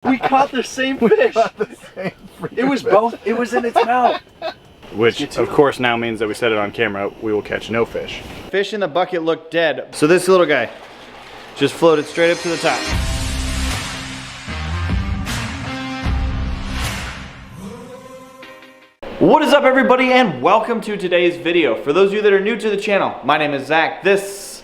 We caught the same fish. It was both. It was in its mouth. Which, of course, now means that we said it on camera, we will catch no fish. Fish in the bucket looked dead. So this little guy just floated straight up to the top. What is up, everybody, and welcome to today's video. For those of you that are new to the channel, my name is Zach. This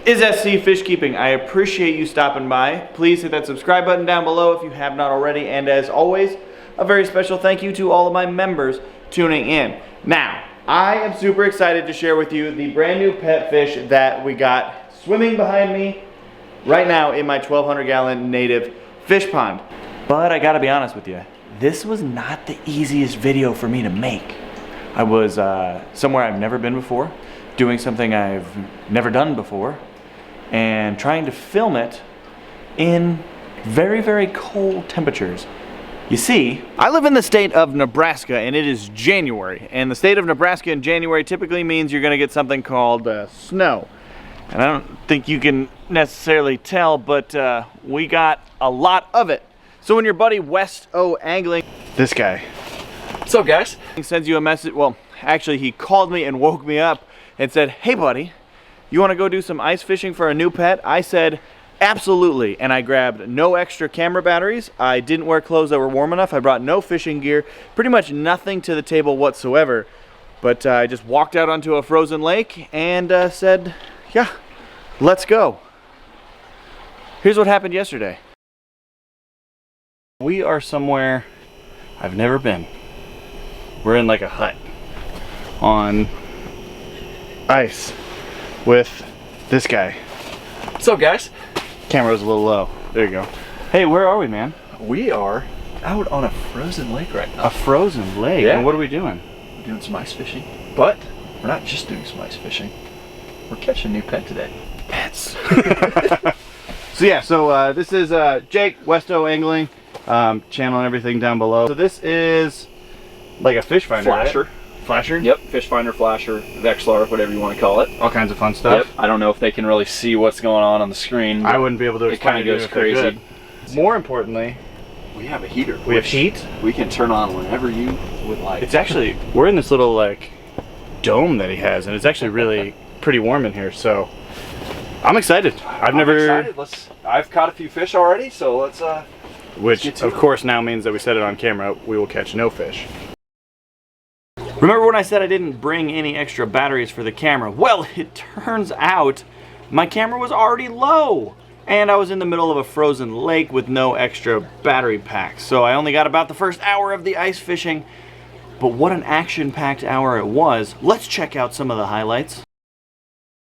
is SC Fish Keeping. I appreciate you stopping by. Please hit that subscribe button down below if you have not already. And as always, a very special thank you to all of my members tuning in. Now, I am super excited to share with you the brand new pet fish that we got swimming behind me right now in my 1,200 gallon native fish pond. But I gotta be honest with you, this was not the easiest video for me to make. I was somewhere I've never been before, doing something I've never done before, and trying to film it in very, very cold temperatures. You see, I live in the state of Nebraska and it is January, and the state of Nebraska in January typically means you're gonna get something called snow. And I don't think you can necessarily tell, but we got a lot of it. So when your buddy West O Angling, this guy, What's up, guys? sends you a message, well, actually he called me and woke me up and said, hey buddy, you wanna go do some ice fishing for a new pet? I said, absolutely, and I grabbed no extra camera batteries. I didn't wear clothes that were warm enough. I brought no fishing gear, pretty much nothing to the table whatsoever. But I just walked out onto a frozen lake and said, yeah, let's go. Here's what happened yesterday. We are somewhere I've never been. We're in like a hut on ice with this guy. What's up, guys? Camera was a little low. There you go. Hey, where are we, man? We are out on a frozen lake right now. A frozen lake? Yeah. And what are we doing? We're doing some ice fishing. But we're not just doing some ice fishing. We're catching a new pet today. Pets. So yeah, this is Jake, Westo Angling, channel and everything down below. So this is like a fish finder, Flasher. right? Flasher? Yep, fish finder, flasher, Vexlar, whatever you want to call it. All kinds of fun stuff. Yep. I don't know if they can really see what's going on the screen. I wouldn't be able to It explain kind of it goes if I could. crazy. More importantly, We have a heater. we have which heat. We can turn on whenever you would like. It's actually, we're in this little like dome that he has, and it's actually really pretty warm in here, so I'm excited. I'm excited. I've caught a few fish already, so let's Which, get to of it. course, now means that we said it on camera, we will catch no fish. Remember when I said I didn't bring any extra batteries for the camera? Well, it turns out my camera was already low, and I was in the middle of a frozen lake with no extra battery packs. So I only got about the first hour of the ice fishing, but what an action-packed hour it was. Let's check out some of the highlights.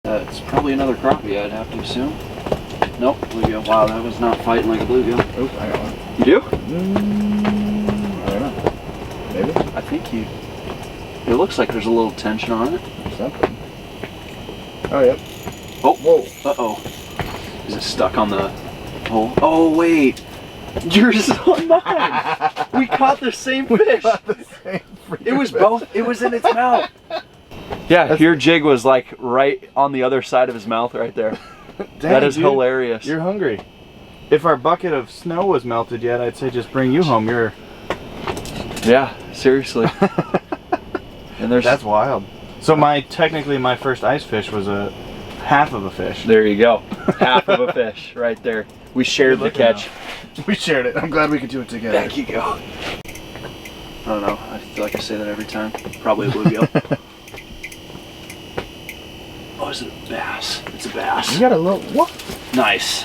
it's probably another crappie, I'd have to assume. Nope, bluegill. Wow, that was not fighting like a bluegill. Oh, I got one. You do? I don't know. Maybe? I think you. It looks like there's a little tension on it. Something. Oh, yep. Oh, whoa. Uh-oh. Is it stuck on the hole? Oh, wait. Yours is on mine. We caught the same fish. It was both. It was in its mouth. Yeah, your jig was like right on the other side of his mouth right there. That is hilarious. You're hungry. If our bucket of snow was melted yet, I'd say just bring you home. Yeah, seriously. And there's That's wild. So technically my first ice fish was a half of a fish. There you go. Half of a fish right there. We shared the catch. We shared it. I'm glad we could do it together. Back you go. I don't know. I feel like I say that every time. Probably a bluegill. Oh, is it a bass? It's a bass. You got a little what? Nice.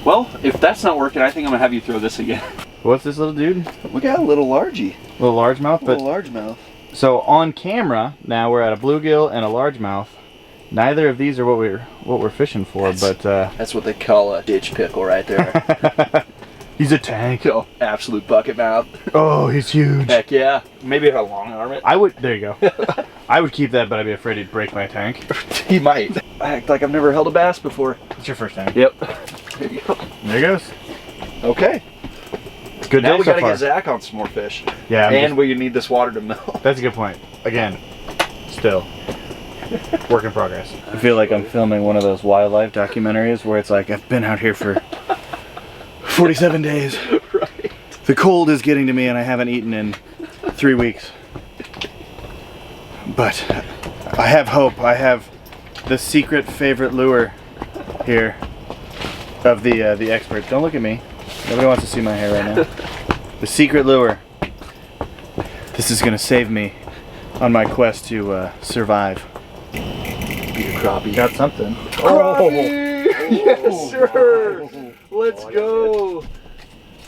Well, if that's not working, I think I'm gonna have you throw this again. What's this little dude? We got a little largie. Little largemouth, but largemouth. so on camera now we're at a bluegill and a largemouth. Neither of these are what we're fishing for, but That's what they call a ditch pickle right there. he's a tank. Oh, absolute bucket mouth. Oh, he's huge. Heck yeah. Maybe a long arm it. There you go. I would keep that, but I'd be afraid he'd break my tank. He might. I act like I've never held a bass before. It's your first tank. Yep. There you go. There he goes. Okay. It's good Now day we so gotta far. get Zach on some more fish. Yeah, And we need this water to melt. that's a good point. Again, still work in progress. I feel like I'm filming one of those wildlife documentaries where it's like I've been out here for 47 days. Right. The cold is getting to me and I haven't eaten in 3 weeks. But I have hope. I have the secret favorite lure here of the experts. Don't look at me. Nobody wants to see my hair right now. The secret lure. This is gonna save me on my quest to survive. Be a crappie. Got something. Crappie! Yes, sir! Let's go!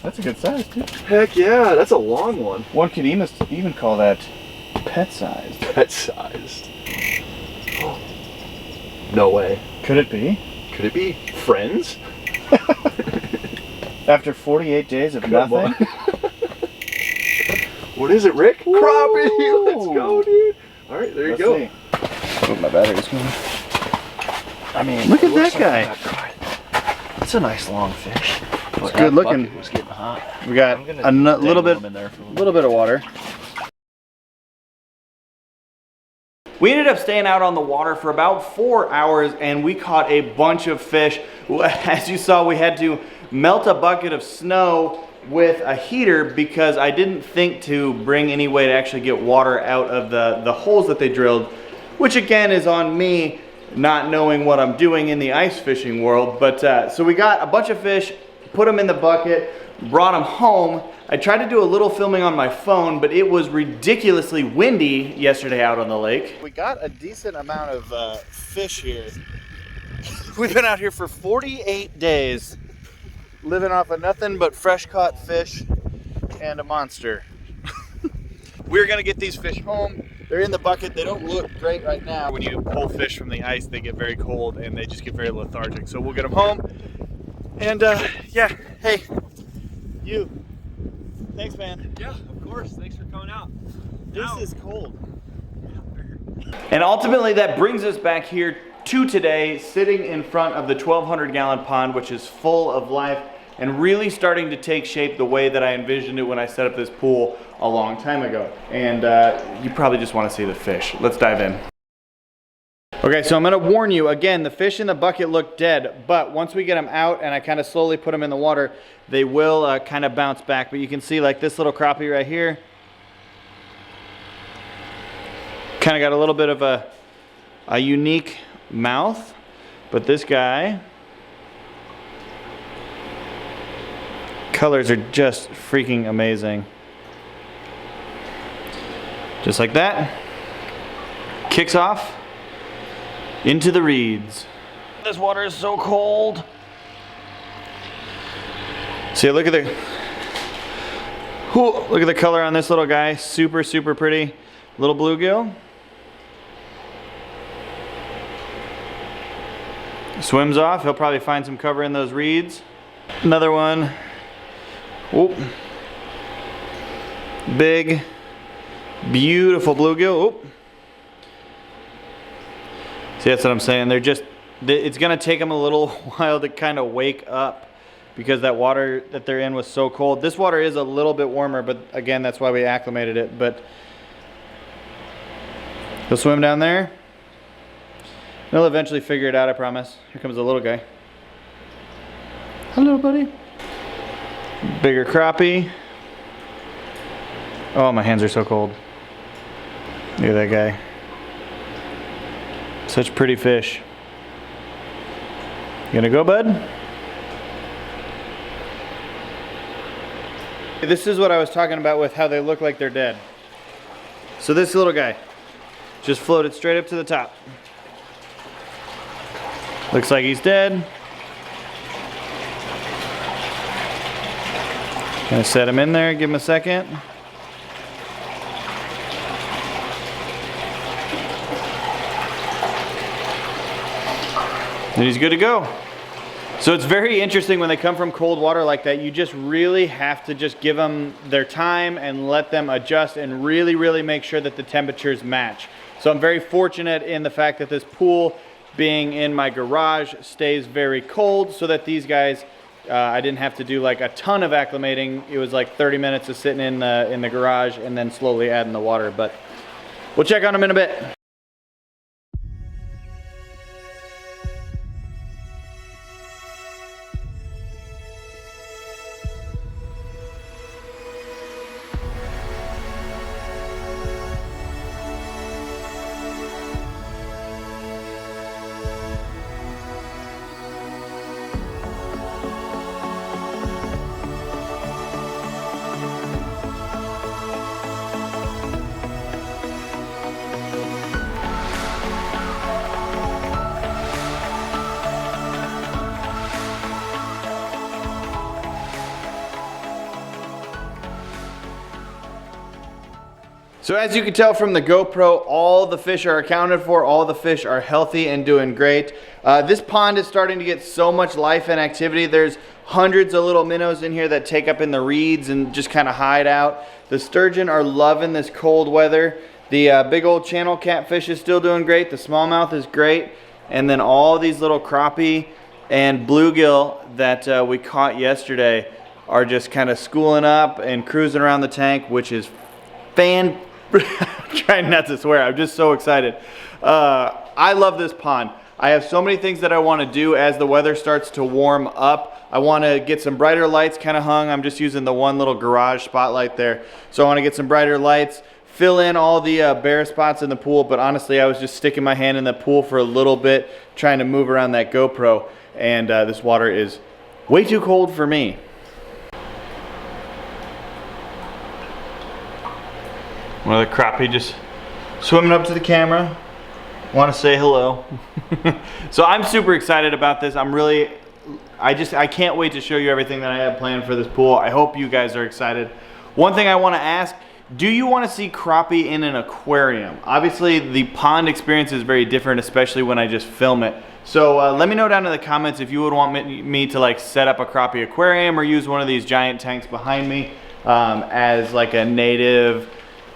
That's a good size, too. Heck yeah, that's a long one. One could even call that pet-sized. Pet-sized. No way. Could it be? Could it be friends? After 48 days of nothing? What is it, Rick? Woo! Crappie! Let's go, dude! Alright, there you go. See. Oh, my battery's going. I mean, look at that guy. That's a nice long fish. It's good looking. It was getting hot. We got a little bit of water. We ended up staying out on the water for about 4 hours and we caught a bunch of fish. As you saw, we had to melt a bucket of snow with a heater because I didn't think to bring any way to actually get water out of the holes that they drilled, which again is on me not knowing what I'm doing in the ice fishing world. But so we got a bunch of fish, put them in the bucket, brought them home. I tried to do a little filming on my phone, but it was ridiculously windy yesterday out on the lake. We got a decent amount of fish here. We've been out here for 48 days, living off of nothing but fresh caught fish and a monster. We're gonna get these fish home. They're in the bucket. They don't look great right now. When you pull fish from the ice, they get very cold and they just get very lethargic. So we'll get them home. And yeah, hey, you. Thanks, man. Yeah, of course. Thanks for coming out. This is cold. And ultimately that brings us back here to today, sitting in front of the 1,200 gallon pond, which is full of life and really starting to take shape the way that I envisioned it when I set up this pool a long time ago. And you probably just want to see the fish. Let's dive in. Okay, so I'm gonna warn you, again, the fish in the bucket look dead, but once we get them out and I kind of slowly put them in the water, they will kind of bounce back. But you can see like this little crappie right here, kind of got a little bit of a unique mouth, but this guy, colors are just freaking amazing. Just like that, kicks off into the reeds. This water is so cold. See, look at the color on this little guy. Super, super pretty. Little bluegill. Swims off. He'll probably find some cover in those reeds. Another one. Whoop. Big, beautiful bluegill. Whoop. See, that's what I'm saying. It's gonna take them a little while to kind of wake up because that water that they're in was so cold. This water is a little bit warmer, but again, that's why we acclimated it. But he'll swim down there. He'll eventually figure it out, I promise. Here comes the little guy. Hello, buddy. Bigger crappie. Oh, my hands are so cold. Look at that guy. Such pretty fish. You gonna go, bud? This is what I was talking about with how they look like they're dead. So this little guy just floated straight up to the top. Looks like he's dead. Gonna set him in there, give him a second. And he's good to go. So it's very interesting when they come from cold water like that. You just really have to just give them their time and let them adjust and really, really make sure that the temperatures match. So I'm very fortunate in the fact that this pool, being in my garage, stays very cold so that these guys, I didn't have to do like a ton of acclimating. It was like 30 minutes of sitting in the garage and then slowly adding the water. But we'll check on them in a bit. So as you can tell from the GoPro, all the fish are accounted for, all the fish are healthy and doing great. This pond is starting to get so much life and activity. There's hundreds of little minnows in here that take up in the reeds and just kind of hide out. The sturgeon are loving this cold weather. The big old channel catfish is still doing great. The smallmouth is great. And then all these little crappie and bluegill that we caught yesterday are just kind of schooling up and cruising around the tank, which is trying not to swear, I'm just so excited. I love this pond. I have so many things that I want to do as the weather starts to warm up. I want to get some brighter lights kind of hung. I'm just using the one little garage spotlight there. So I want to get some brighter lights, fill in all the bare spots in the pool, but honestly I was just sticking my hand in the pool for a little bit, trying to move around that GoPro, and this water is way too cold for me. One of the crappie just swimming up to the camera. Want to say hello. So I'm super excited about this. I can't wait to show you everything that I have planned for this pool. I hope you guys are excited. One thing I want to ask, do you want to see crappie in an aquarium? Obviously the pond experience is very different, especially when I just film it. So let me know down in the comments if you would want me to like set up a crappie aquarium or use one of these giant tanks behind me as like a native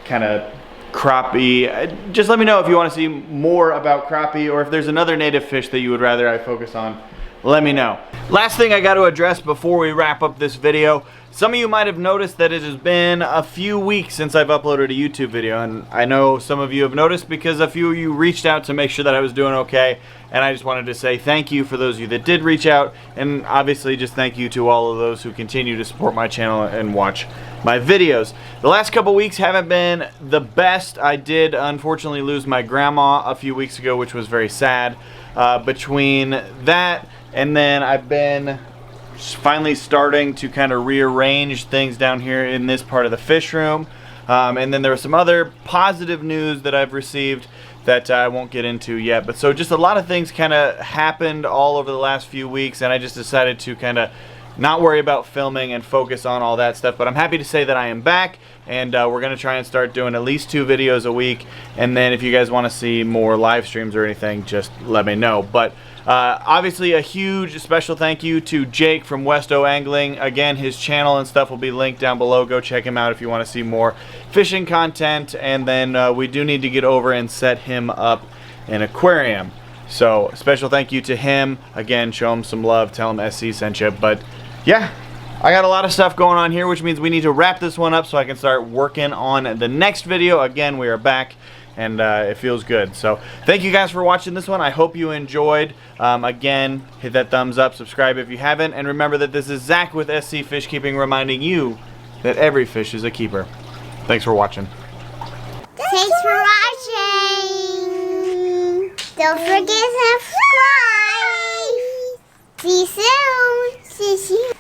kind of crappie. Just let me know if you want to see more about crappie, or if there's another native fish that you would rather I focus on. Let me know. Last thing I got to address before we wrap up this video. Some of you might have noticed that it has been a few weeks since I've uploaded a YouTube video, and I know some of you have noticed because a few of you reached out to make sure that I was doing okay, and I just wanted to say thank you for those of you that did reach out, and obviously just thank you to all of those who continue to support my channel and watch my videos. The last couple weeks haven't been the best. I did unfortunately lose my grandma a few weeks ago, which was very sad. Between that and then I've been finally starting to kind of rearrange things down here in this part of the fish room. And then there was some other positive news that I've received that I won't get into yet. But so just a lot of things kind of happened all over the last few weeks, and I just decided to kind of not worry about filming and focus on all that stuff. But I'm happy to say that I am back, and we're going to try and start doing at least 2 videos a week. And then if you guys want to see more live streams or anything, just let me know. But obviously a huge special thank you to Jake from Westo Angling. Again, his channel and stuff will be linked down below. Go check him out if you want to see more fishing content. And then we do need to get over and set him up an aquarium. So special thank you to him. Again, show him some love. Tell him SC sent you. But yeah, I got a lot of stuff going on here, which means we need to wrap this one up so I can start working on the next video. Again, we are back, and it feels good. So thank you guys for watching this one. I hope you enjoyed. Again, hit that thumbs up, subscribe if you haven't, and remember that this is Zach with SC Fish Keeping, reminding you that every fish is a keeper. Thanks for watching. Thanks for watching. Don't forget to subscribe. See you soon. See you soon.